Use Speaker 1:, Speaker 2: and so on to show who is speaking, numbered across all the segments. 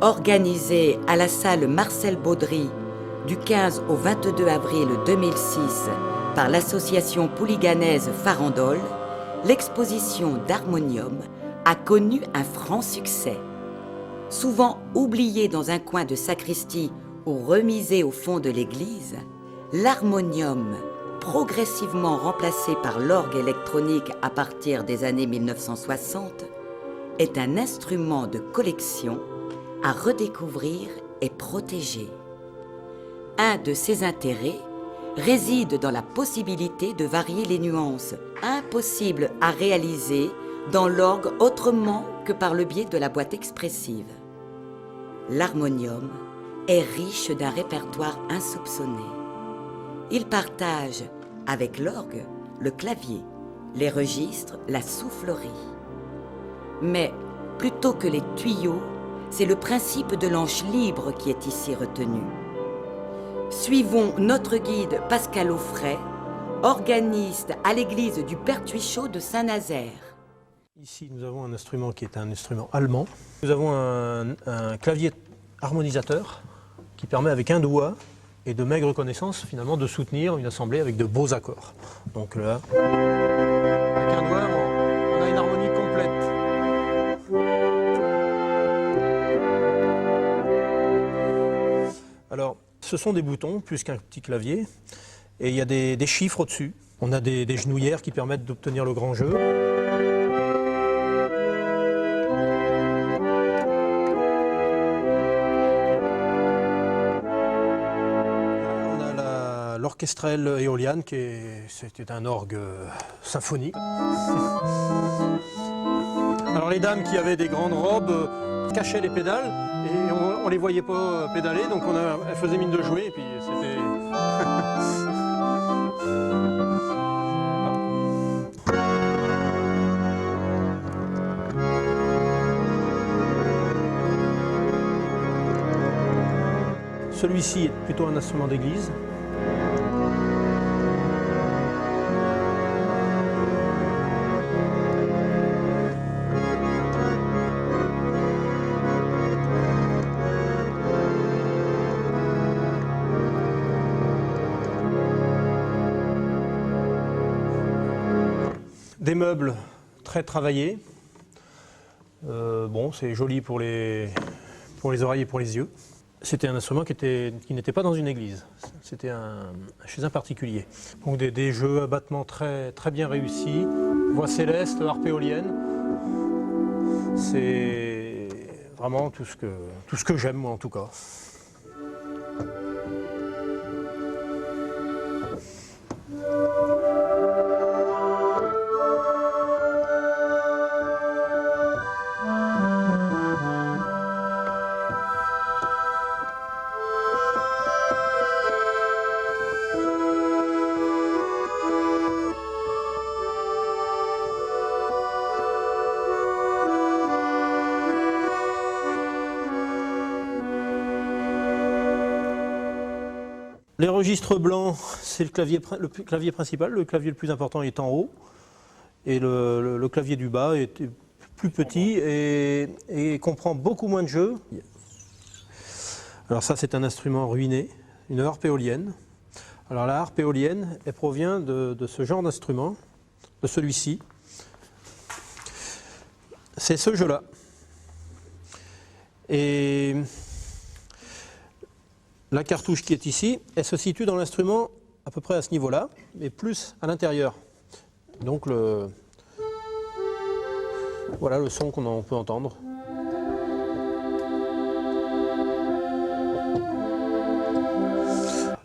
Speaker 1: Organisée à la salle Marcel Baudry du 15 au 22 avril 2006 par l'association pouliganaise Farandole, l'exposition d'Harmonium a connu un franc succès. Souvent oubliée dans un coin de sacristie ou remisée au fond de l'église, l'harmonium, progressivement remplacé par l'orgue électronique à partir des années 1960, est un instrument de collection à redécouvrir et protéger. Un de ses intérêts réside dans la possibilité de varier les nuances impossibles à réaliser dans l'orgue autrement que par le biais de la boîte expressive. L'harmonium est riche d'un répertoire insoupçonné. Il partage avec l'orgue le clavier, les registres, la soufflerie. Mais plutôt que les tuyaux, c'est le principe de l'anche libre qui est ici retenu. Suivons notre guide Pascal Auffray, organiste à l'église du Pertuis-Chaud de Saint-Nazaire.
Speaker 2: Ici, nous avons un instrument qui est un instrument allemand. Nous avons un clavier harmonisateur qui permet avec un doigt et de maigre connaissance finalement de soutenir une assemblée avec de beaux accords. Donc là, avec un doigt, on a une harmonie complète. Alors, ce sont des boutons plus qu'un petit clavier et il y a des chiffres au-dessus. On a des genouillères qui permettent d'obtenir le grand jeu. L'orchestrelle éolienne, c'était un orgue symphonique. Alors les dames qui avaient des grandes robes cachaient les pédales et on ne les voyait pas pédaler, donc elles faisaient mine de jouer et puis c'était... Celui-ci est plutôt un instrument d'église. Des meubles très travaillés. Bon, c'est joli pour les oreilles et pour les yeux. C'était un instrument qui n'était pas dans une église, c'était chez un particulier. Donc des jeux à battements très, très bien réussis, voix céleste, harpe éolienne. C'est vraiment tout ce que j'aime moi en tout cas. Les registres blancs, c'est le clavier principal, le clavier le plus important est en haut, et le clavier du bas est plus petit et comprend beaucoup moins de jeux. Alors ça, c'est un instrument ruiné, une harpe éolienne. Alors la harpe éolienne, elle provient de ce genre d'instrument, de celui-ci. C'est ce jeu-là. Et la cartouche qui est ici, elle se situe dans l'instrument à peu près à ce niveau-là, mais plus à l'intérieur. Donc voilà le son qu'on peut entendre.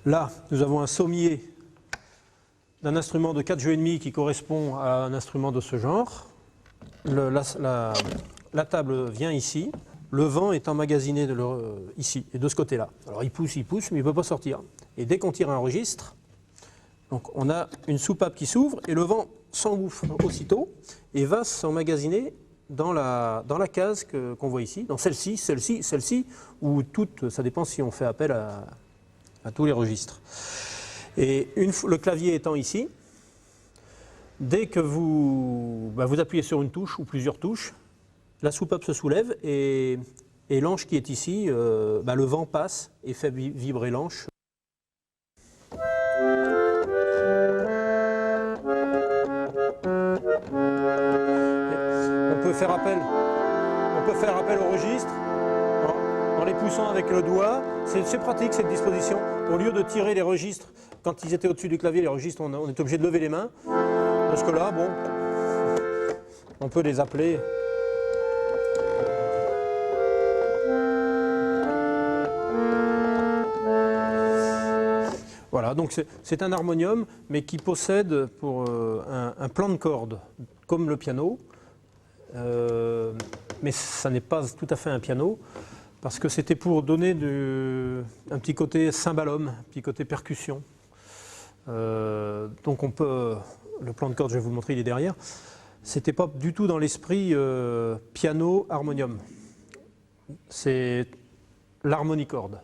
Speaker 2: Là, nous avons un sommier d'un instrument de 4 jeux et demi qui correspond à un instrument de ce genre. La table vient ici. Le vent est emmagasiné ici et de ce côté-là. Alors il pousse, mais il ne peut pas sortir. Et dès qu'on tire un registre, donc on a une soupape qui s'ouvre et le vent s'engouffre aussitôt et va s'emmagasiner dans la case qu'on voit ici, dans celle-ci, ou toutes, ça dépend si on fait appel à tous les registres. Et le clavier étant ici, dès que vous appuyez sur une touche ou plusieurs touches, la soupape se soulève et Et l'anche qui est ici, le vent passe et fait vibrer l'anche. On peut faire appel au registre en les poussant avec le doigt. C'est pratique cette disposition. Au lieu de tirer les registres, quand ils étaient au-dessus du clavier, les registres, on est obligé de lever les mains. Parce que là, bon, on peut les appeler. Voilà, donc c'est un harmonium, mais qui possède pour un plan de cordes, comme le piano. Mais ça n'est pas tout à fait un piano, parce que c'était pour donner un petit côté cymbalum, un petit côté percussion. Donc le plan de cordes, je vais vous le montrer, il est derrière. C'était pas du tout dans l'esprit piano harmonium. C'est l'harmonicorde.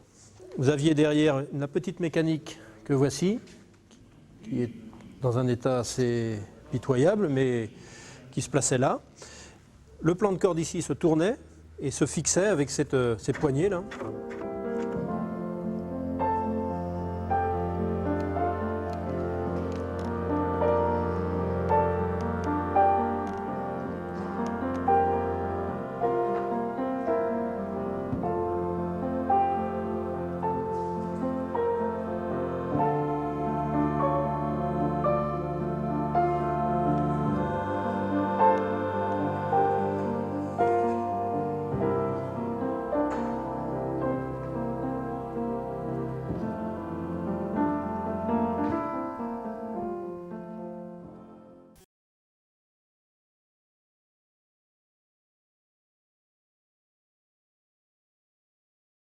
Speaker 2: Vous aviez derrière la petite mécanique que voici, qui est dans un état assez pitoyable, mais qui se plaçait là. Le plan de corde ici se tournait et se fixait avec ces poignées là.